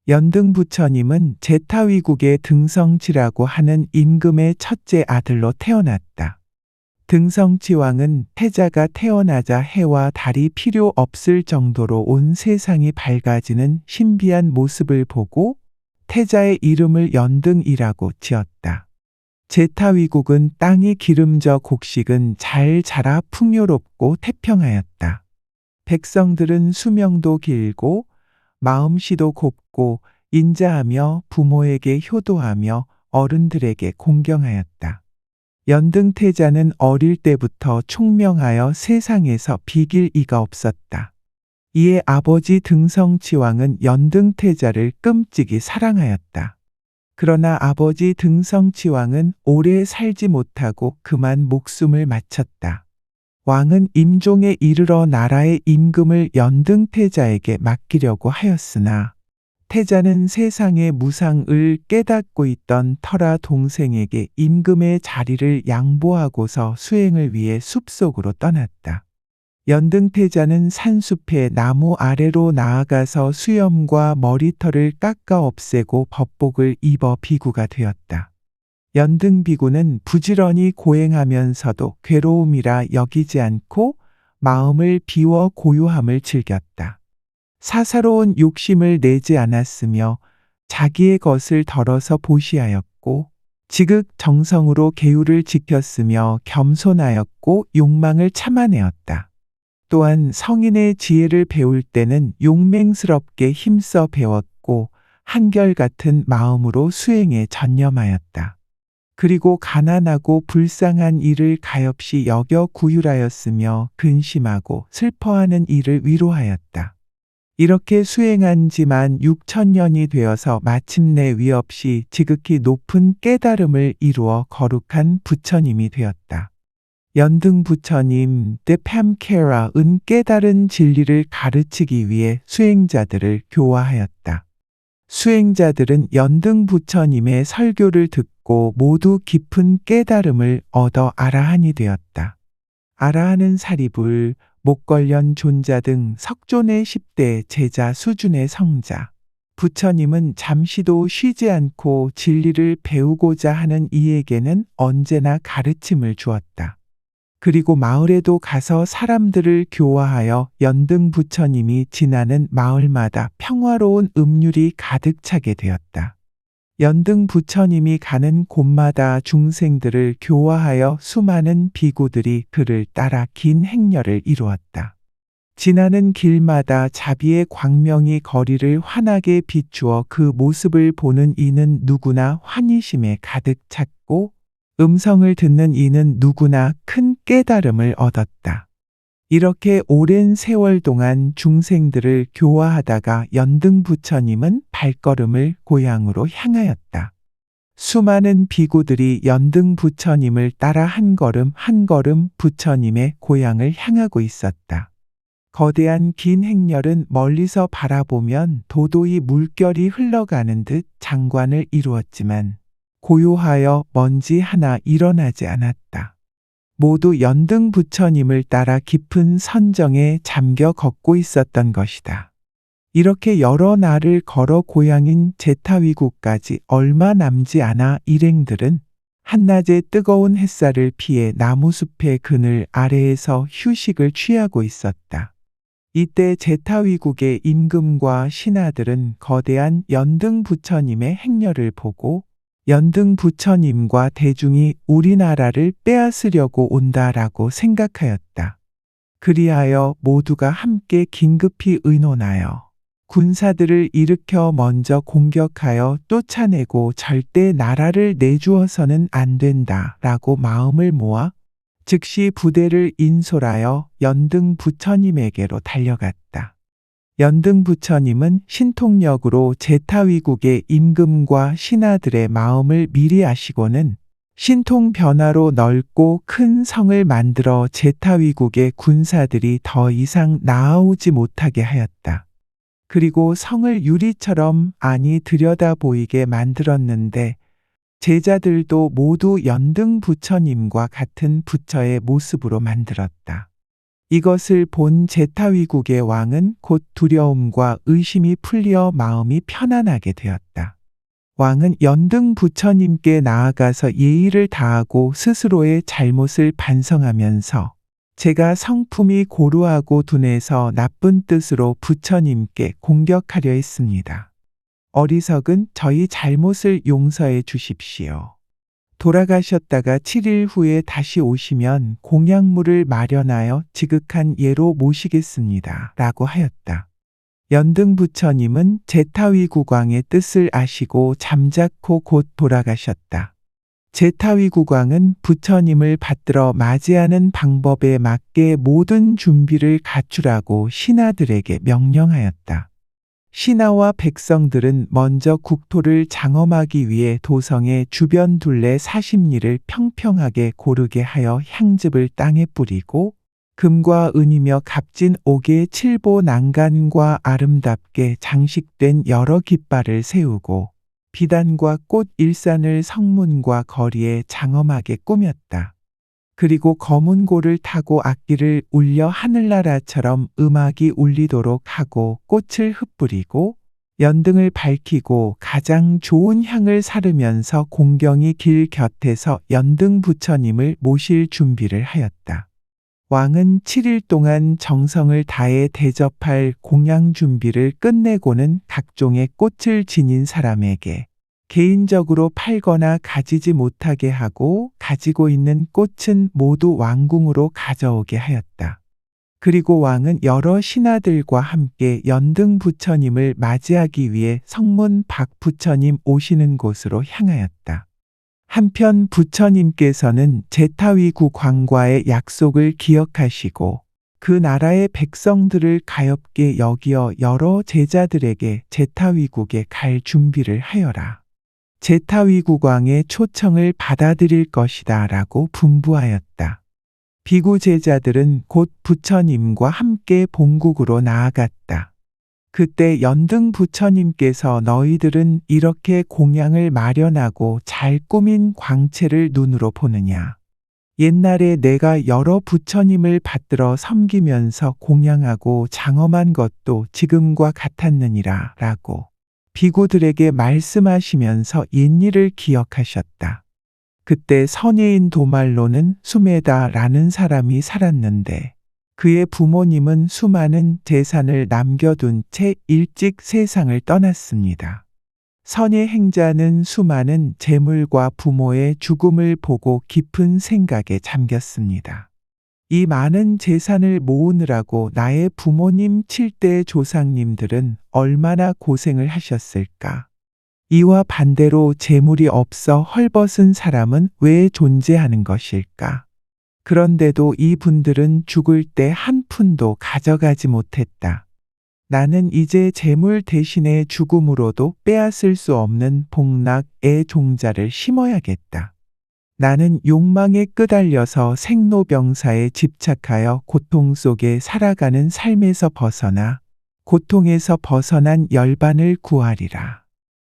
연등 부처님은 제타위국의 등성치라고 하는 임금의 첫째 아들로 태어났다. 등성치 왕은 태자가 태어나자 해와 달이 필요 없을 정도로 온 세상이 밝아지는 신비한 모습을 보고 태자의 이름을 연등이라고 지었다. 제타위국은 땅이 기름져 곡식은 잘 자라 풍요롭고 태평하였다. 백성들은 수명도 길고 마음씨도 곱고 인자하며 부모에게 효도하며 어른들에게 공경하였다. 연등태자는 어릴 때부터 총명하여 세상에서 비길 이가 없었다. 이에 아버지 등성치왕은 연등태자를 끔찍이 사랑하였다. 그러나 아버지 등성치왕은 오래 살지 못하고 그만 목숨을 마쳤다. 왕은 임종에 이르러 나라의 임금을 연등태자에게 맡기려고 하였으나 태자는 세상의 무상을 깨닫고 있던 터라 동생에게 임금의 자리를 양보하고서 수행을 위해 숲속으로 떠났다. 연등태자는 산숲의 나무 아래로 나아가서 수염과 머리털을 깎아 없애고 법복을 입어 비구가 되었다. 연등비구는 부지런히 고행하면서도 괴로움이라 여기지 않고 마음을 비워 고요함을 즐겼다. 사사로운 욕심을 내지 않았으며 자기의 것을 덜어서 보시하였고 지극정성으로 계율을 지켰으며 겸손하였고 욕망을 참아내었다. 또한 성인의 지혜를 배울 때는 용맹스럽게 힘써 배웠고 한결같은 마음으로 수행에 전념하였다. 그리고 가난하고 불쌍한 이를 가엾이 여겨 구휼하였으며 근심하고 슬퍼하는 이를 위로하였다. 이렇게 수행한 지만 6천년이 되어서 마침내 위없이 지극히 높은 깨달음을 이루어 거룩한 부처님이 되었다. 연등 부처님 데팜케라은 깨달은 진리를 가르치기 위해 수행자들을 교화하였다. 수행자들은 연등 부처님의 설교를 듣고 모두 깊은 깨달음을 얻어 아라한이 되었다. 아라한은 사리불, 목걸련 존자 등 석존의 10대 제자 수준의 성자. 부처님은 잠시도 쉬지 않고 진리를 배우고자 하는 이에게는 언제나 가르침을 주었다. 그리고 마을에도 가서 사람들을 교화하여 연등 부처님이 지나는 마을마다 평화로운 음률이 가득 차게 되었다. 연등 부처님이 가는 곳마다 중생들을 교화하여 수많은 비구들이 그를 따라 긴 행렬을 이루었다. 지나는 길마다 자비의 광명이 거리를 환하게 비추어 그 모습을 보는 이는 누구나 환희심에 가득 찼고 음성을 듣는 이는 누구나 큰 깨달음을 얻었다. 이렇게 오랜 세월 동안 중생들을 교화하다가 연등 부처님은 발걸음을 고향으로 향하였다. 수많은 비구들이 연등 부처님을 따라 한 걸음 한 걸음 부처님의 고향을 향하고 있었다. 거대한 긴 행렬은 멀리서 바라보면 도도히 물결이 흘러가는 듯 장관을 이루었지만 고요하여 먼지 하나 일어나지 않았다. 모두 연등 부처님을 따라 깊은 선정에 잠겨 걷고 있었던 것이다. 이렇게 여러 날을 걸어 고향인 제타위국까지 얼마 남지 않아 일행들은 한낮의 뜨거운 햇살을 피해 나무숲의 그늘 아래에서 휴식을 취하고 있었다. 이때 제타위국의 임금과 신하들은 거대한 연등 부처님의 행렬을 보고 연등 부처님과 대중이 우리나라를 빼앗으려고 온다라고 생각하였다. 그리하여 모두가 함께 긴급히 의논하여 군사들을 일으켜 먼저 공격하여 쫓아내고 절대 나라를 내주어서는 안 된다라고 마음을 모아 즉시 부대를 인솔하여 연등 부처님에게로 달려갔다. 연등 부처님은 신통력으로 제타위국의 임금과 신하들의 마음을 미리 아시고는 신통 변화로 넓고 큰 성을 만들어 제타위국의 군사들이 더 이상 나아오지 못하게 하였다. 그리고 성을 유리처럼 아니 들여다 보이게 만들었는데 제자들도 모두 연등 부처님과 같은 부처의 모습으로 만들었다. 이것을 본 제타위국의 왕은 곧 두려움과 의심이 풀려 마음이 편안하게 되었다. 왕은 연등 부처님께 나아가서 예의를 다하고 스스로의 잘못을 반성하면서 제가 성품이 고루하고 둔해서 나쁜 뜻으로 부처님께 공격하려 했습니다. 어리석은 저희 잘못을 용서해 주십시오. 돌아가셨다가 7일 후에 다시 오시면 공양물을 마련하여 지극한 예로 모시겠습니다. 라고 하였다. 연등 부처님은 제타위국왕의 뜻을 아시고 잠자코 곧 돌아가셨다. 제타위국왕은 부처님을 받들어 맞이하는 방법에 맞게 모든 준비를 갖추라고 신하들에게 명령하였다. 신하와 백성들은 먼저 국토를 장엄하기 위해 도성의 주변 둘레 40리를 평평하게 고르게 하여 향즙을 땅에 뿌리고 금과 은이며 값진 옥의 칠보 난간과 아름답게 장식된 여러 깃발을 세우고 비단과 꽃 일산을 성문과 거리에 장엄하게 꾸몄다. 그리고 검은 고를 타고 악기를 울려 하늘나라처럼 음악이 울리도록 하고 꽃을 흩뿌리고 연등을 밝히고 가장 좋은 향을 사르면서 공경이 길 곁에서 연등 부처님을 모실 준비를 하였다. 왕은 7일 동안 정성을 다해 대접할 공양 준비를 끝내고는 각종의 꽃을 지닌 사람에게 개인적으로 팔거나 가지지 못하게 하고 가지고 있는 꽃은 모두 왕궁으로 가져오게 하였다. 그리고 왕은 여러 신하들과 함께 연등 부처님을 맞이하기 위해 성문 밖 부처님 오시는 곳으로 향하였다. 한편 부처님께서는 제타위국 왕과의 약속을 기억하시고 그 나라의 백성들을 가엾게 여기어 여러 제자들에게 제타위국에 갈 준비를 하여라. 제타위국 왕의 초청을 받아들일 것이다 라고 분부하였다. 비구 제자들은 곧 부처님과 함께 본국으로 나아갔다. 그때 연등 부처님께서 너희들은 이렇게 공양을 마련하고 잘 꾸민 광채를 눈으로 보느냐. 옛날에 내가 여러 부처님을 받들어 섬기면서 공양하고 장엄한 것도 지금과 같았느니라 라고 비구들에게 말씀하시면서 옛일을 기억하셨다. 그때 선예인 도말로는 수메다라는 사람이 살았는데 그의 부모님은 수많은 재산을 남겨둔 채 일찍 세상을 떠났습니다. 선의 행자는 수많은 재물과 부모의 죽음을 보고 깊은 생각에 잠겼습니다. 이 많은 재산을 모으느라고 나의 부모님 7대 조상님들은 얼마나 고생을 하셨을까? 이와 반대로 재물이 없어 헐벗은 사람은 왜 존재하는 것일까? 그런데도 이분들은 죽을 때 한 푼도 가져가지 못했다. 나는 이제 재물 대신에 죽음으로도 빼앗을 수 없는 복락의 종자를 심어야겠다. 나는 욕망에 끄달려서 생로병사에 집착하여 고통 속에 살아가는 삶에서 벗어나 고통에서 벗어난 열반을 구하리라.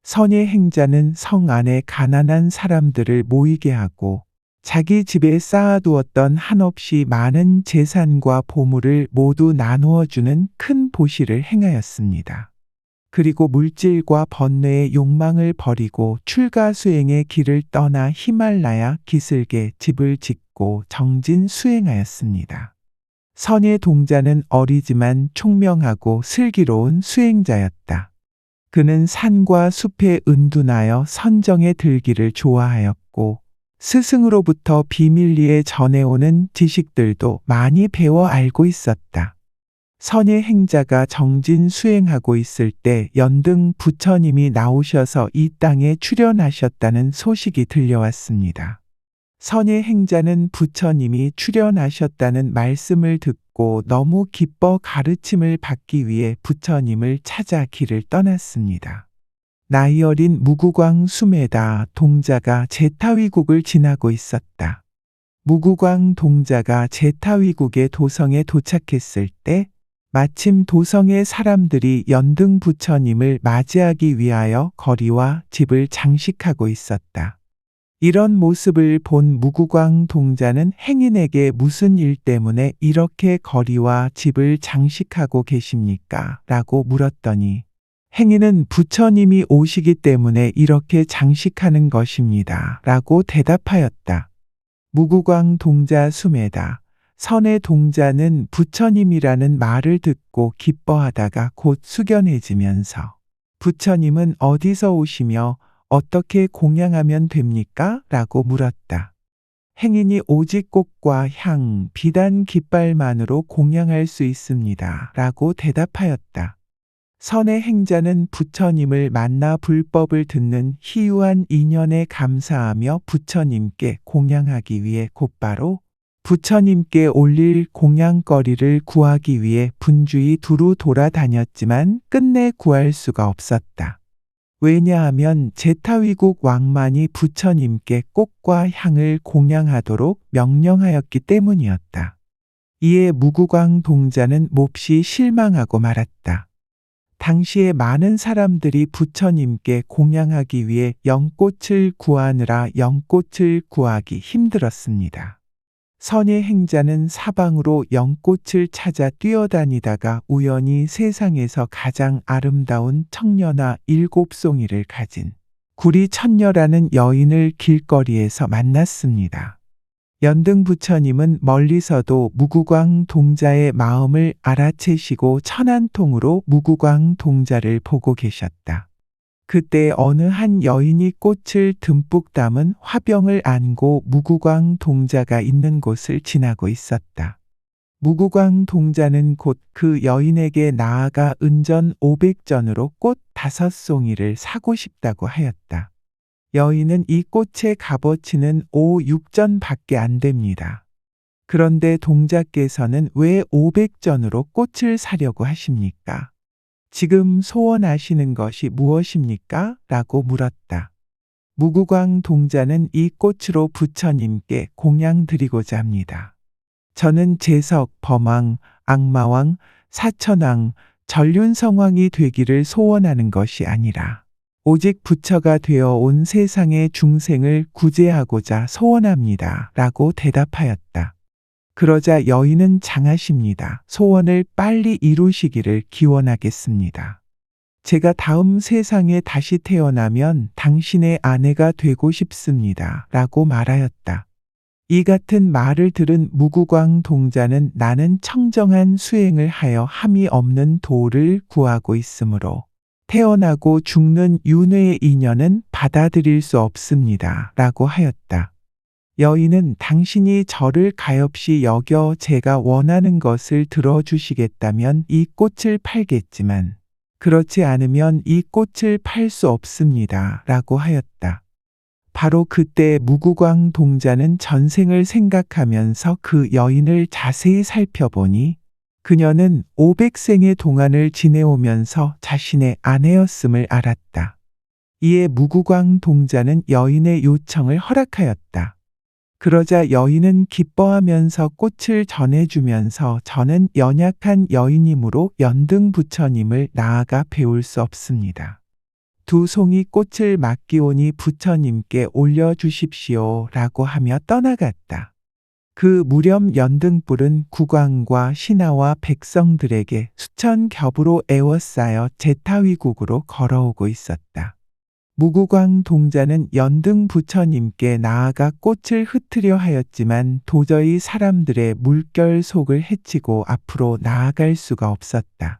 선의 행자는 성 안에 가난한 사람들을 모이게 하고 자기 집에 쌓아두었던 한없이 많은 재산과 보물을 모두 나누어주는 큰 보시를 행하였습니다. 그리고 물질과 번뇌의 욕망을 버리고 출가수행의 길을 떠나 히말라야 기슭에 집을 짓고 정진 수행하였습니다. 선의 동자는 어리지만 총명하고 슬기로운 수행자였다. 그는 산과 숲에 은둔하여 선정에 들기를 좋아하였고 스승으로부터 비밀리에 전해오는 지식들도 많이 배워 알고 있었다. 선의 행자가 정진 수행하고 있을 때 연등 부처님이 나오셔서 이 땅에 출현하셨다는 소식이 들려왔습니다. 선의 행자는 부처님이 출현하셨다는 말씀을 듣고 너무 기뻐 가르침을 받기 위해 부처님을 찾아 길을 떠났습니다. 나이 어린 무구광 수메다 동자가 제타위국을 지나고 있었다. 무구광 동자가 제타위국의 도성에 도착했을 때 마침 도성의 사람들이 연등 부처님을 맞이하기 위하여 거리와 집을 장식하고 있었다. 이런 모습을 본 무구광 동자는 행인에게 무슨 일 때문에 이렇게 거리와 집을 장식하고 계십니까? 라고 물었더니 행인은 부처님이 오시기 때문에 이렇게 장식하는 것입니다. 라고 대답하였다. 무구광 동자 수매다. 선의 동자는 부처님이라는 말을 듣고 기뻐하다가 곧 숙연해지면서 부처님은 어디서 오시며 어떻게 공양하면 됩니까? 라고 물었다. 행인이 오직 꽃과 향, 비단 깃발만으로 공양할 수 있습니다. 라고 대답하였다. 선의 행자는 부처님을 만나 불법을 듣는 희유한 인연에 감사하며 부처님께 공양하기 위해 곧바로 부처님께 올릴 공양거리를 구하기 위해 분주히 두루 돌아다녔지만 끝내 구할 수가 없었다. 왜냐하면 제타위국 왕만이 부처님께 꽃과 향을 공양하도록 명령하였기 때문이었다. 이에 무구광 동자는 몹시 실망하고 말았다. 당시에 많은 사람들이 부처님께 공양하기 위해 연꽃을 구하느라 연꽃을 구하기 힘들었습니다. 선의 행자는 사방으로 연꽃을 찾아 뛰어다니다가 우연히 세상에서 가장 아름다운 청년아 7송이를 가진 구리천녀라는 여인을 길거리에서 만났습니다. 연등 부처님은 멀리서도 무구광 동자의 마음을 알아채시고 천안통으로 무구광 동자를 보고 계셨다. 그때 어느 한 여인이 꽃을 듬뿍 담은 화병을 안고 무구광 동자가 있는 곳을 지나고 있었다. 무구광 동자는 곧 그 여인에게 나아가 은전 500전으로 꽃 5송이를 사고 싶다고 하였다. 여인은 이 꽃의 값어치는 5-6전 밖에 안 됩니다. 그런데 동자께서는 왜 500전으로 꽃을 사려고 하십니까? 지금 소원하시는 것이 무엇입니까? 라고 물었다. 무구광 동자는 이 꽃으로 부처님께 공양드리고자 합니다. 저는 제석, 범왕, 악마왕, 사천왕, 전륜성왕이 되기를 소원하는 것이 아니라 오직 부처가 되어 온 세상의 중생을 구제하고자 소원합니다. 라고 대답하였다. 그러자 여인은 장하십니다. 소원을 빨리 이루시기를 기원하겠습니다. 제가 다음 세상에 다시 태어나면 당신의 아내가 되고 싶습니다. 라고 말하였다. 이 같은 말을 들은 무구광 동자는 나는 청정한 수행을 하여 함이 없는 도를 구하고 있으므로 태어나고 죽는 윤회의 인연은 받아들일 수 없습니다. 라고 하였다. 여인은 당신이 저를 가엾이 여겨 제가 원하는 것을 들어주시겠다면 이 꽃을 팔겠지만 그렇지 않으면 이 꽃을 팔 수 없습니다. 라고 하였다. 바로 그때 무구광 동자는 전생을 생각하면서 그 여인을 자세히 살펴보니 그녀는 500생의 동안을 지내오면서 자신의 아내였음을 알았다. 이에 무구광 동자는 여인의 요청을 허락하였다. 그러자 여인은 기뻐하면서 꽃을 전해주면서 저는 연약한 여인이므로 연등 부처님을 나아가 배울 수 없습니다. 2송이 꽃을 맡기오니 부처님께 올려주십시오 라고 하며 떠나갔다. 그 무렴 연등불은 국왕과 신하와 백성들에게 수천 겹으로 에워싸여 제타위국으로 걸어오고 있었다. 무구광 동자는 연등 부처님께 나아가 꽃을 흩으려 하였지만 도저히 사람들의 물결 속을 헤치고 앞으로 나아갈 수가 없었다.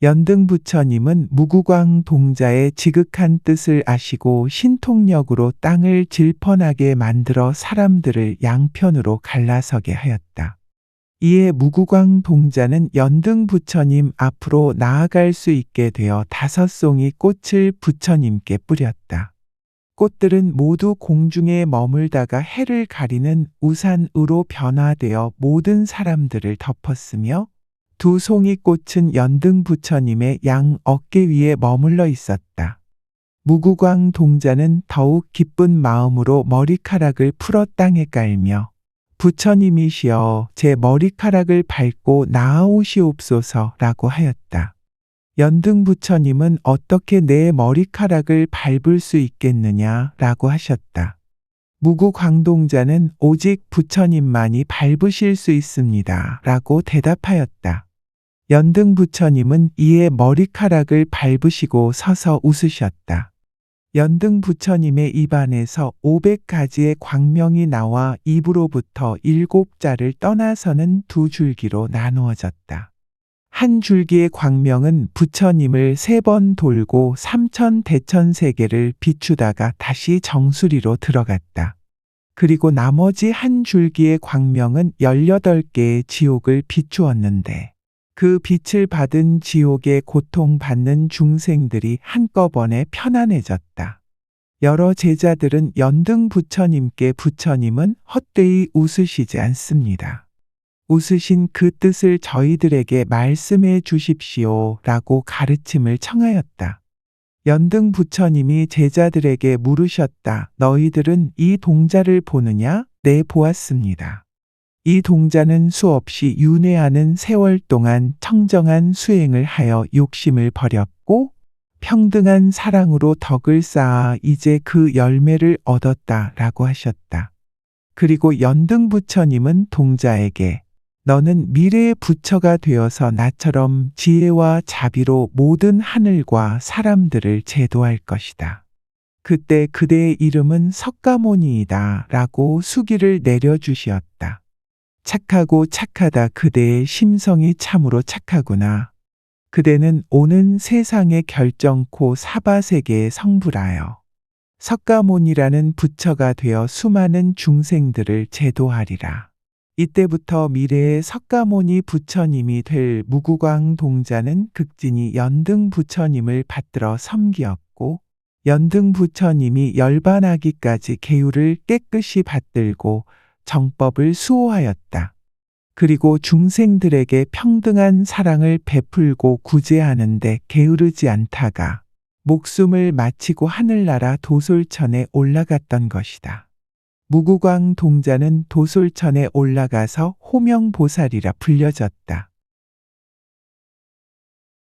연등 부처님은 무구광 동자의 지극한 뜻을 아시고 신통력으로 땅을 질펀하게 만들어 사람들을 양편으로 갈라서게 하였다. 이에 무구광 동자는 연등 부처님 앞으로 나아갈 수 있게 되어 5송이 꽃을 부처님께 뿌렸다. 꽃들은 모두 공중에 머물다가 해를 가리는 우산으로 변화되어 모든 사람들을 덮었으며 2송이 꽃은 연등 부처님의 양 어깨 위에 머물러 있었다. 무구광 동자는 더욱 기쁜 마음으로 머리카락을 풀어 땅에 깔며 부처님이시여 제 머리카락을 밟고 나아오시옵소서 라고 하였다. 연등 부처님은 어떻게 내 머리카락을 밟을 수 있겠느냐 라고 하셨다. 무구광동자는 오직 부처님만이 밟으실 수 있습니다. 라고 대답하였다. 연등 부처님은 이에 머리카락을 밟으시고 서서 웃으셨다. 연등 부처님의 입안에서 500가지의 광명이 나와 입으로부터 7자를 떠나서는 2줄기로 나누어졌다. 한 줄기의 광명은 부처님을 3번 돌고 삼천대천세계를 비추다가 다시 정수리로 들어갔다. 그리고 나머지 한 줄기의 광명은 18개의 지옥을 비추었는데 그 빛을 받은 지옥에 고통받는 중생들이 한꺼번에 편안해졌다. 여러 제자들은 연등 부처님께 부처님은 헛되이 웃으시지 않습니다. 웃으신 그 뜻을 저희들에게 말씀해 주십시오 라고 가르침을 청하였다. 연등 부처님이 제자들에게 물으셨다. 너희들은 이 동자를 보느냐? 네, 보았습니다. 이 동자는 수없이 윤회하는 세월 동안 청정한 수행을 하여 욕심을 버렸고 평등한 사랑으로 덕을 쌓아 이제 그 열매를 얻었다 라고 하셨다. 그리고 연등 부처님은 동자에게 너는 미래의 부처가 되어서 나처럼 지혜와 자비로 모든 하늘과 사람들을 제도할 것이다. 그때 그대의 이름은 석가모니이다 라고 수기를 내려주시었다. 착하고 착하다. 그대의 심성이 참으로 착하구나. 그대는 오는 세상의 결정코 사바세계의 성부라여. 석가모니라는 부처가 되어 수많은 중생들을 제도하리라. 이때부터 미래의 석가모니 부처님이 될 무구광동자는 극진히 연등 부처님을 받들어 섬기었고 연등 부처님이 열반하기까지 계율을 깨끗이 받들고 정법을 수호하였다. 그리고 중생들에게 평등한 사랑을 베풀고 구제하는데 게으르지 않다가 목숨을 마치고 하늘나라 도솔천에 올라갔던 것이다. 무구광동자는 도솔천에 올라가서 호명보살이라 불려졌다.